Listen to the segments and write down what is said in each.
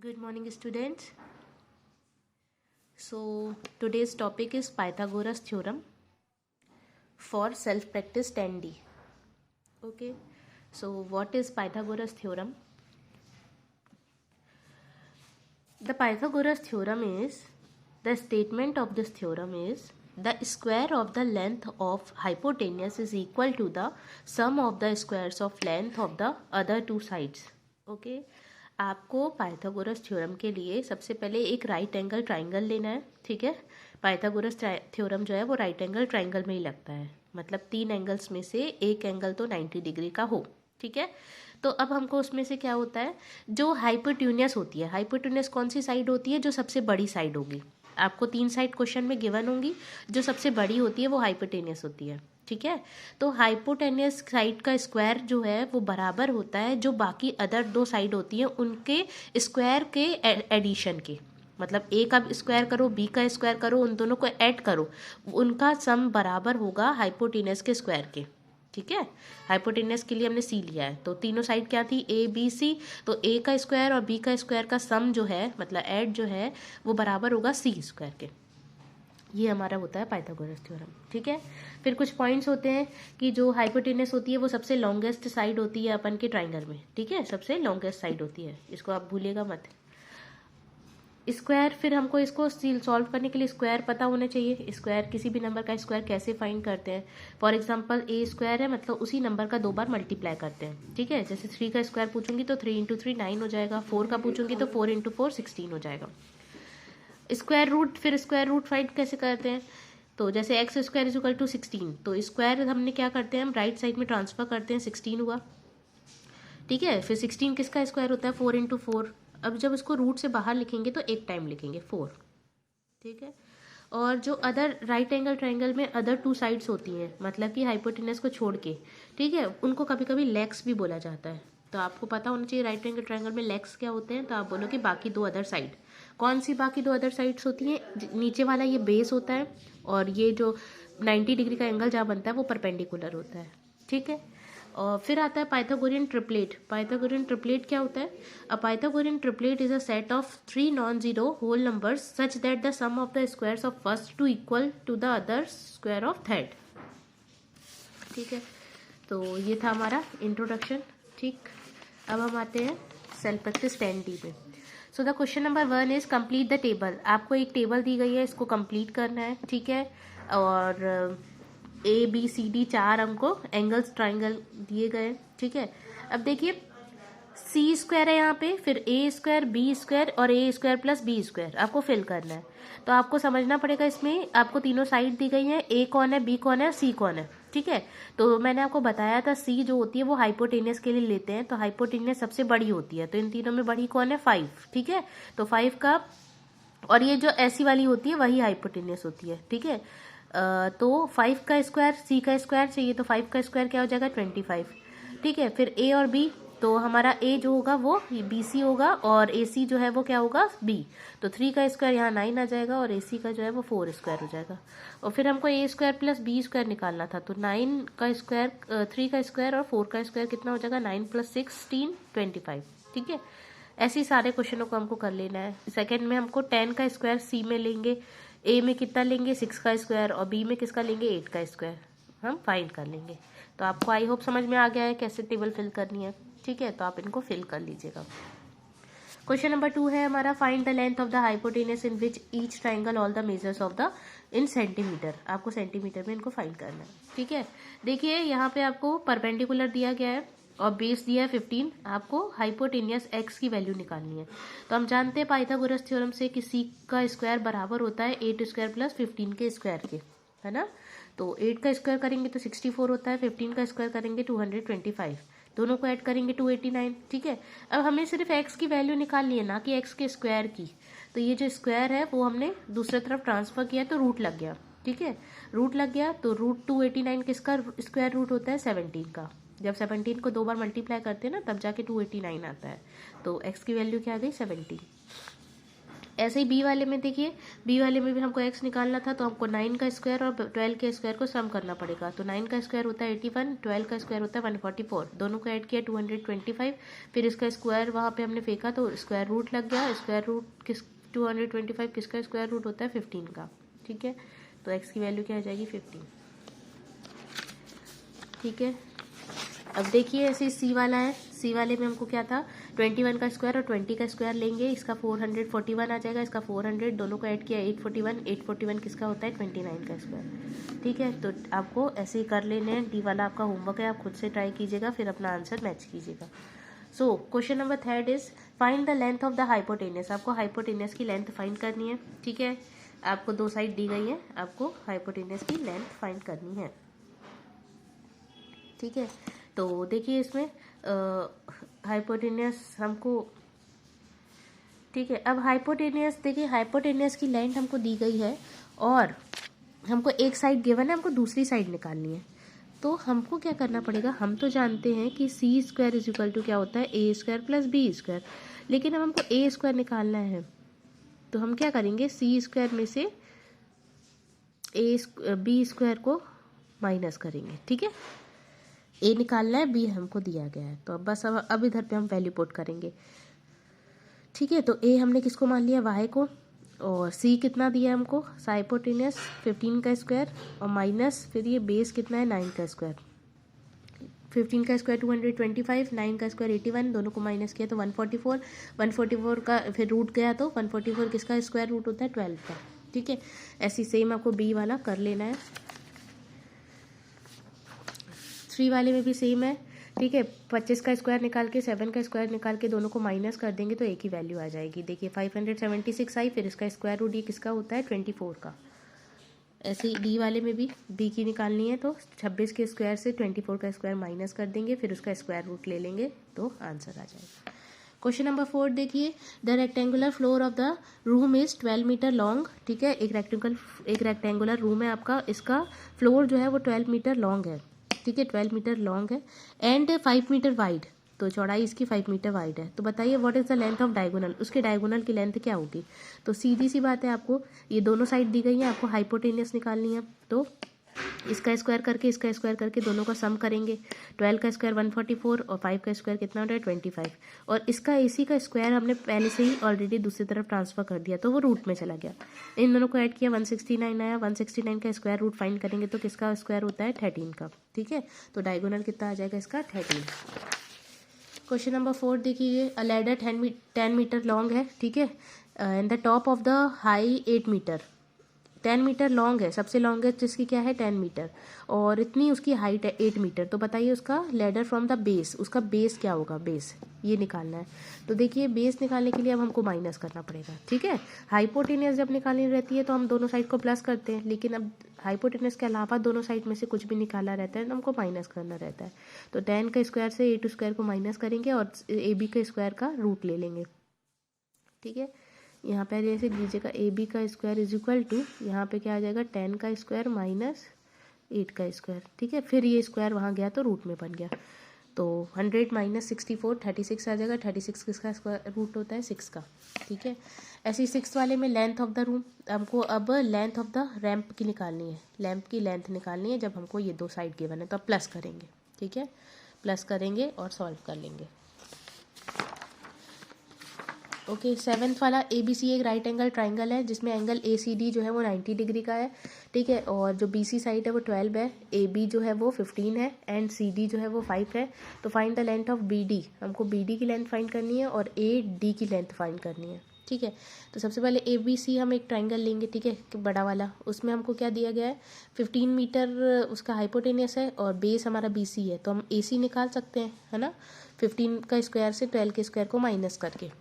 Good morning, students. So, today's topic is Pythagoras theorem for self-practice 10D. Okay. So, what is Pythagoras theorem? The Pythagoras theorem is, the statement of this theorem is, the square of the length of hypotenuse is equal to the sum of the squares of length of the other two sides. Okay. आपको Pythagoras theorem के लिए सबसे पहले एक right angle triangle लेना है. ठीक है. पाइथागोरस थ्योरम जो है वो राइट एंगल ट्राइंगल में ही लगता है, मतलब 3 एंगल्स में से एक एंगल तो 90 डिग्री का हो. ठीक है. तो अब हमको उसमें से क्या होता है, जो हाइपोटेन्यूस होती है, हाइपोटेन्यूस कौन सी साइड होती है, जो सबसे बड़ी साइड होगी. आपको 3 साइड क्वेश्चन में गिवन होंगी, जो सबसे बड़ी होती है वो हाइपोटेन्यूस होती है. ठीक है. तो हाइपोटेन्यूस साइड का स्क्वायर जो है वो बराबर होता है जो बाकी अदर दो साइड होती है उनके स्क्वायर के एडिशन के. मतलब ए का स्क्वायर करो, बी का स्क्वायर करो, उन दोनों को ऐड करो, उनका सम बराबर होगा हाइपोटेन्यूस के स्क्वायर के. ठीक है. हाइपोटेन्यूस के लिए हमने सी लिया है, तो तीनों साइड क्या थी, ए बी सी. तो ए का स्क्वायर और बी का स्क्वायर का सम जो है, मतलब ऐड जो है, वो बराबर होगा सी स्क्वायर के. ये हमारा होता है पाइथागोरस थ्योरम. ठीक है. फिर कुछ पॉइंट्स होते हैं कि जो हाइपोटेन्यूस होती है वो सबसे लॉन्गेस्ट साइड होती है अपन के ट्राइंगल में. ठीक है. सबसे लॉन्गेस्ट साइड होती है, इसको आप भूलिएगा मत. स्क्वायर, फिर हमको इसको सॉल्व करने के लिए स्क्वायर पता होना चाहिए. स्क्वायर, किसी भी नंबर का स्क्वायर कैसे फाइंड करते हैं. फॉर एग्जांपल ए स्क्वायर है, मतलब उसी नंबर का 2 बार मल्टीप्लाई करते हैं. ठीक है. जैसे 3 का स्क्वायर पूछूंगी तो 3 इंटू 3 9 हो जाएगा. 4 का पूछूंगी तो 4 इंटू 4 16 हो जाएगा. स्क्वायर रूट, फिर स्क्वायर रूट फाइंड कैसे करते हैं, तो जैसे x square is equal to 16, तो स्क्वायर हमने क्या करते हैं, हम राइट साइड में ट्रांसफर करते हैं, 16 हुआ. ठीक है. फिर 16 किसका स्क्वायर होता है, 4 इंटू 4. अब जब उसको रूट से बाहर लिखेंगे तो एक टाइम लिखेंगे 4. ठीक है. और जो अदर राइट एंगल ट्राइंगल में अदर 2 साइड्स होती हैं, मतलब कि हाइपोटेन्यूस को छोड़ के, ठीक है, उनको कभी कभी लेग्स भी बोला जाता है. तो आपको पता होना चाहिए राइट एंगल ट्राइंगल में लेग्स क्या होते हैं. तो आप बोलो कि बाकी 2 अदर साइड. कौन सी बाकी 2 अदर साइड्स होती हैं, नीचे वाला ये बेस होता है, और ये जो 90 डिग्री का एंगल जहाँ बनता है वो परपेंडिकुलर होता है. ठीक है. और फिर आता है पाइथागोरियन ट्रिपलेट. पाइथागोरियन ट्रिपलेट क्या होता है, a Pythagorean triplet is a set of 3 non zero whole numbers such that the sum of the squares of first two equal to the other square of third. ठीक है. तो ये था हमारा introduction. ठीक. अब हम आते हैं सेल्फ प्रैक्टिस 10D पे. So the question number 1 is complete the table. आपको एक टेबल दी गई है, इसको कंप्लीट करना है. ठीक है. और ए बी सी डी 4 हमको एंगल्स ट्राइंगल दिए गए. ठीक है. अब देखिए सी स्क्वायर है यहाँ पे, फिर ए स्क्वायर बी स्क्वायर और ए स्क्वायर प्लस बी स्क्वायर आपको फिल करना है. तो आपको समझना पड़ेगा, इसमें आपको तीनों साइड दी गई हैं, ए कौन है, बी कौन है और सी कौन है. ठीक है. तो मैंने आपको बताया था सी जो होती है वो हाइपोटेन्यूस के लिए लेते हैं, तो हाइपोटेन्यूस सबसे बड़ी होती है. तो इन तीनों में बड़ी कौन है, 5. ठीक है. तो 5 का, और ये जो ऐसी वाली होती है वही हाइपोटेन्यूस होती है. ठीक है. तो 5 का स्क्वायर सी का स्क्वायर चाहिए, तो 5 का स्क्वायर क्या हो जाएगा, 25. ठीक है. फिर ए और बी, तो हमारा ए जो होगा वो बी सी होगा, और ए सी जो है वो क्या होगा, बी. तो 3 का स्क्वायर यहाँ 9 आ जाएगा, और ए सी का जो है वो 4 स्क्वायर हो जाएगा. और फिर हमको ए स्क्वायर प्लस बी स्क्वायर निकालना था, तो 9 का स्क्वायर 3 का स्क्वायर और 4 का स्क्वायर कितना हो जाएगा, 9 प्लस 16 25. ठीक है. ऐसे ही सारे क्वेश्चनों को हमको कर लेना है. सेकंड में हमको 10 का स्क्वायर सी में लेंगे, ए में कितना लेंगे, 6 का स्क्वायर, और बी में किसका लेंगे, 8 का स्क्वायर. हम फाइंड कर लेंगे. तो आपको आई होप समझ में आ गया है कैसे टेबल फिल करनी है. ठीक है. तो आप इनको फिल कर लीजिएगा. क्वेश्चन नंबर 2 है हमारा, find the length of the hypotenuse in which each triangle all the measures of the in centimetre. आपको सेंटीमीटर में इनको फाइंड करना है. ठीक है. देखिए यहाँ पे आपको परपेंडिकुलर दिया गया है और बेस दिया है 15. आपको हाइपोटेन्यूस एक्स की वैल्यू निकालनी है. तो हम जानते हैं पाइथागोरस थ्योरम से कि सी का स्क्वायर बराबर होता है 8 स्क्वायर प्लस 15 के स्क्वायर के, है ना. तो 8 का स्क्वायर करेंगे तो 64 होता है, 15 का स्क्वायर करेंगे 225, दोनों को ऐड करेंगे 289. ठीक है. अब हमें सिर्फ एक्स की वैल्यू निकालनी है, ना कि एक्स के स्क्वायर की. तो ये जो स्क्वायर है वो हमने दूसरी तरफ ट्रांसफर किया तो रूट लग गया. ठीक है. रूट लग गया तो रूट 289 किसका स्क्वायर रूट होता है, 17 का. जब 17 को 2 बार मल्टीप्लाई करते हैं ना, तब जाके 289 आता है. तो एक्स की वैल्यू क्या आ गई, 17. ऐसे ही बी वाले में देखिए, बी वाले में भी हमको एक्स निकालना था, तो हमको 9 का स्क्वायर और 12 के स्क्वायर को सम करना पड़ेगा। तो 9 का स्क्वायर होता है 81, 12 का स्क्वायर होता है 144, दोनों को ऐड किया 225, फिर इसका स्क्वायर वहाँ पे हमने फेंका तो स्क्वायर रूट लग गया। स्क्वायर रूट किस 225 किसका स्क्वायर रूट होता है 15 का, ठीक है। तो एक्स की वैल्यू क्या आ जाएगी 15, ठीक है। अब देखिए ऐसे सी वाला है, सी वाले में हमको क्या था 21 का स्क्वायर और 20 का स्क्वायर लेंगे, इसका 441 आ जाएगा, इसका 400, दोनों को ऐड किया 841, 841 किसका होता है 29 का स्क्वायर, ठीक है। तो आपको ऐसे ही कर लेने हैं, डी वाला आपका होमवर्क है, आप खुद से ट्राई कीजिएगा, फिर अपना आंसर मैच कीजिएगा। So question number 3 is find the length of the hypotenuse. आपको हाइपोटेनियस की लेंथ फाइंड करनी है, ठीक है। आपको दो साइड दी गई है, आपको हाइपोटेनियस की लेंथ फाइंड करनी है, ठीक है। तो देखिए इसमें हाइपोटेनियस हमको, ठीक है। अब हाइपोटेनियस देखिए, हाइपोटेनियस की लेंथ हमको दी गई है और हमको एक साइड गिवन है, हमको दूसरी साइड निकालनी है। तो हमको क्या करना पड़ेगा, हम तो जानते हैं कि सी स्क्वायर इज इक्वल टू क्या होता है ए स्क्वायर प्लस बी स्क्वायर, लेकिन अब हमको ए स्क्वायर निकालना है। तो हम क्या करेंगे, सी स्क्वायर में से बी स्क्वायर को माइनस करेंगे, ठीक है। ए निकालना है, बी हमको दिया गया है, तो अब बस अब इधर पे हम वैल्यू पुट करेंगे, ठीक है। तो ए हमने किसको मान लिया, वाई को, और सी कितना दिया हमको हाइपोटेनियस 15 का स्क्वायर, और माइनस फिर ये बेस कितना है 9 का स्क्वायर, 15 का स्क्वायर 225, 9 का स्क्वायर 81, दोनों को माइनस किया तो 144, 144 का फिर रूट गया तो 144 किसका स्क्वायर रूट होता है 12 का, ठीक है। ऐसी सेम आपको बी वाला कर लेना है। 3 वाले में भी सेम है, ठीक है। 25 का स्क्वायर निकाल के 7 का स्क्वायर निकाल के दोनों को माइनस कर देंगे तो एक ही वैल्यू आ जाएगी। देखिए 576 आई, फिर इसका स्क्वायर रूट ये किसका होता है 24 का। ऐसे ही डी वाले में भी बी की निकालनी है, तो 26 के स्क्वायर से 24 का स्क्वायर माइनस कर देंगे, फिर उसका स्क्वायर रूट ले लेंगे तो आंसर आ जाएगा। क्वेश्चन नंबर 4 देखिए, the rectangular floor of the room is 12 metre long, ठीक है। एक रेक्टेंगुलर रूम है आपका, इसका फ्लोर जो है वो 12 मीटर लॉन्ग है, ठीक है, 12 मीटर लॉन्ग है एंड 5 मीटर वाइड, तो चौड़ाई इसकी 5 मीटर वाइड है। तो बताइए what is the length of diagonal, उसके डायगोनल की लेंथ क्या होगी। तो सीधी सी बात है, आपको ये दोनों साइड दी गई है, आपको हाइपोटेनियस निकालनी है। तो इसका स्क्वायर करके इसका स्क्वायर करके दोनों का सम करेंगे, 12 का स्क्वायर 144 और 5 का स्क्वायर कितना होता है 25, और इसका एसी का स्क्वायर हमने पहले से ही ऑलरेडी दूसरी तरफ ट्रांसफर कर दिया तो वो रूट में चला गया। इन दोनों को ऐड किया 169 आया, 169 का स्क्वायर रूट फाइंड करेंगे तो किसका स्क्वायर होता है 13 का, ठीक है। तो डायगोनल कितना आ जाएगा इसका 13। क्वेश्चन नंबर 4 देखिए, अ लैडर 10 मीटर लॉन्ग है, ठीक है, and the top of the high 8 metre, 10 metre long है, सबसे लॉन्गेस्ट जिसकी क्या है 10 मीटर, और इतनी उसकी हाइट है 8 मीटर। तो बताइए उसका लेडर फ्रॉम द बेस, उसका बेस क्या होगा, बेस ये निकालना है। तो देखिए बेस निकालने के लिए अब हमको माइनस करना पड़ेगा, ठीक है। हाइपोटेनियस जब निकालनी रहती है तो हम दोनों साइड को प्लस करते हैं, लेकिन अब हाइपोटेनियस के अलावा दोनों साइड में से कुछ भी निकाला रहता है तो हमको माइनस करना रहता है। तो 10 का स्क्वायर से 8 स्क्वायर को माइनस करेंगे और ए बी के स्क्वायर का रूट ले लेंगे, ठीक है। यहाँ पे जैसे दीजिएगा ए बी का स्क्वायर इज इक्वल टू, यहाँ पे क्या आ जाएगा 10 का स्क्वायर माइनस 8 का स्क्वायर, ठीक है। फिर ये स्क्वायर वहाँ गया तो रूट में बन गया, तो 100 माइनस 64 36 आ जाएगा। 36 किसका स्क्वायर रूट होता है 6 का, ठीक है। ऐसे ही 6 वाले में लेंथ ऑफ द रूम, हमको अब लेंथ ऑफ द रैंप की निकालनी है, लैंप की लेंथ निकालनी है। जब हमको ये दो साइड गिवन है तो अब प्लस करेंगे, ठीक है, प्लस करेंगे और सॉल्व कर लेंगे। ओके 7th वाला ABC एक राइट एंगल ट्राइंगल है जिसमें एंगल ACD जो है वो 90 डिग्री का है, ठीक है, और जो BC साइड है वो 12 है, AB जो है वो 15 है एंड CD जो है वो 5 है। तो find the length of BD, हमको BD की लेंथ फाइंड करनी है और AD की लेंथ फाइंड करनी है, ठीक है। तो सबसे पहले ABC हम एक ट्राइंगल लेंगे, ठीक है, बड़ा वाला, उसमें हमको क्या दिया गया है 15 मीटर उसका हाइपोटेनियस है और बेस हमारा BC है, तो हम AC निकाल सकते हैं, है ना, 15 का स्क्वायर से 12 के स्क्वायर को माइनस करके।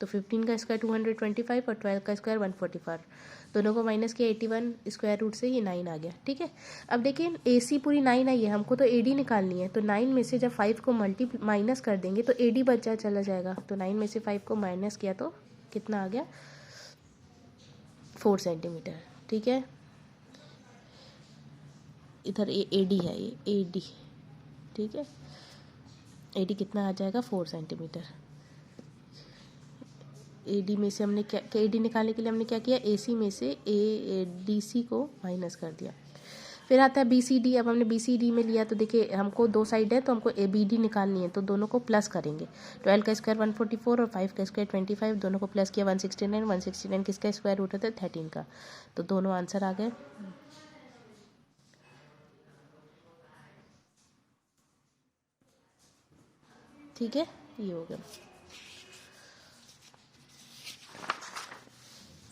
तो 15 का स्क्वायर 225 और 12 का स्क्वायर 144, दोनों को माइनस किया 81, स्क्वायर रूट से ये 9 आ गया, ठीक है। अब देखिए AC पूरी 9 आई है, हमको तो AD निकालनी है, तो 9 में से जब 5 को माइनस कर देंगे तो AD बचा चला जाएगा। तो 9 में से 5 को माइनस किया तो कितना आ गया 4 सेंटीमीटर, ठीक है। इधर AD है, ये AD, ठीक है, AD कितना आ जाएगा 4 सेंटीमीटर। AD में से हमने क्या, AD निकालने के लिए हमने क्या किया, AC में से DC को माइनस कर दिया। फिर आता है BCD। अब हमने BCD में लिया तो देखिए हमको दो साइड है तो हमको ABD निकालनी है, तो दोनों को प्लस करेंगे। 12 का स्क्वायर 144 और 5 का स्क्वायर 25, दोनों को प्लस किया 169। 169 किसका स्क्वायर रूट होता है, 13 का। तो दोनों आंसर आ गए। ठीक है, ये हो गया।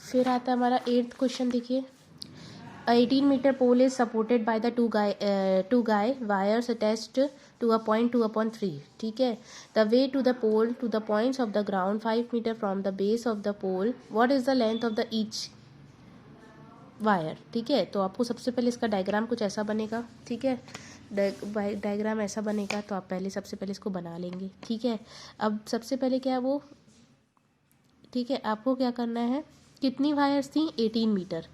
फिर आता है हमारा 8th क्वेश्चन। देखिए 18 meter pole is supported by the two guy wires attached to a point 2/3. ठीक है, the way to the pole to the points of the ground 5 meter from the base of the pole. What is the length of the each wire? ठीक है, तो आपको सबसे पहले इसका diagram कुछ ऐसा बनेगा। ठीक है, डायग्राम ऐसा बनेगा तो आप पहले सबसे पहले इसको बना लेंगे। ठीक है, अब सबसे पहले क्या है वो, ठीक है, आपको क्या करना है, कितनी वायर्स थी, 18 मीटर।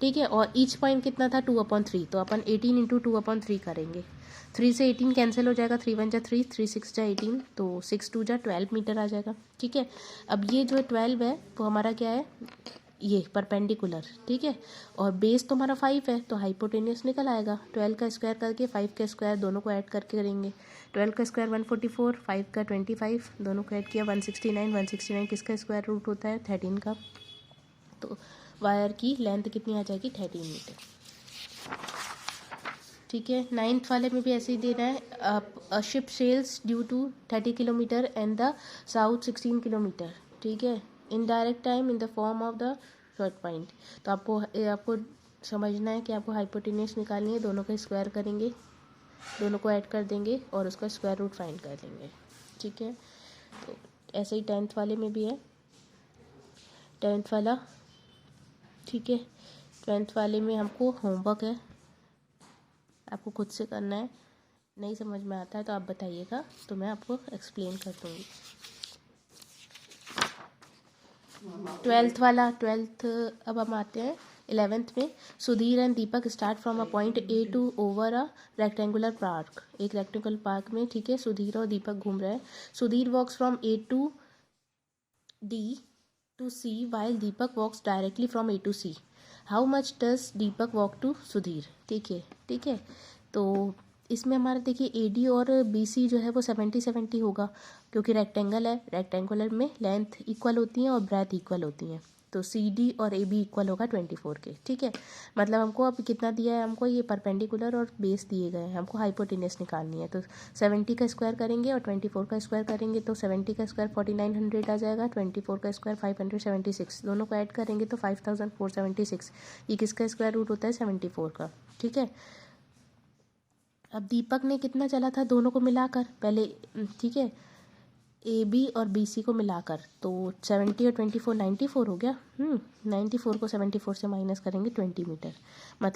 ठीक है, और ईच पॉइंट कितना था, 2/3, तो अपन 18 इंटू 2/3 करेंगे। 3 से 18 कैंसिल हो जाएगा, 3 1 जा 3, 3 6 जा 18, तो 6 2 जा 12 मीटर आ जाएगा। ठीक है, अब ये जो 12 है वो हमारा क्या है, ये परपेंडिकुलर। ठीक है, और बेस तो हमारा 5 है तो हाइपोटेनियस निकल आएगा। 12 का स्क्वायर करके 5 का स्क्वायर दोनों को ऐड करके करेंगे। 12 का स्क्वायर 144, 5 का 25, दोनों को ऐड किया 169। 169 किसका स्क्वायर रूट होता है, 13 का। तो वायर की लेंथ कितनी आ जाएगी, 13 मीटर। ठीक है, 9th वाले में भी ऐसे ही देना है। A ship sails due to 30 kilometre and the south 16 kilometre. ठीक है, in direct time in the form of the short point. तो आपको समझना है कि आपको हाइपोटेन्यूस निकालनी है, दोनों का स्क्वायर करेंगे, दोनों को ऐड कर देंगे और उसका स्क्वायर रूट फाइंड कर लेंगे। ठीक है, तो ऐसे ही 10th वाले में भी है, 10th वाला। ठीक है, 10th वाले में हमको होमवर्क है, आपको खुद से करना है। नहीं समझ में आता है तो आप बताइएगा, तो मैं आपको एक्सप्लेन कर दूँगी। 12th वाला, 12th अब हम आते हैं 11th में। Sudhir and Deepak start from a point A to over a rectangular park. एक रेक्टेंगुलर पार्क में, ठीक है, सुधीर और दीपक घूम रहे हैं। Sudhir walks from A to D to C while Deepak walks directly from A to C. How much does Deepak walk to Sudhir. ठीक है, ठीक है, तो इसमें हमारा देखिए AD और BC जो है वो 70-70 होगा, क्योंकि रेक्टेंगल है, रेक्टेंगुलर में लेंथ इक्वल होती हैं और ब्रेथ इक्वल होती हैं। तो CD और AB इक्वल होगा 24 के। ठीक है, मतलब हमको अब कितना दिया है, हमको ये परपेंडिकुलर और बेस दिए गए हैं, हमको हाइपोटेनस निकालनी है। तो 70 का स्क्वायर करेंगे और 24 का स्क्वायर करेंगे, तो 70 का स्क्वायर 4900 आ जाएगा, 24 का स्क्वायर 576, दोनों को ऐड करेंगे तो 5476। ये किसका स्क्वायर रूट होता है, 74 का। ठीक है, अब दीपक ने कितना चला था, दोनों को मिलाकर पहले, ठीक है, AB और BC को मिलाकर, तो 70 और 24 94 हो गया। 94 को 74 से माइनस करेंगे 20 मीटर, मतलब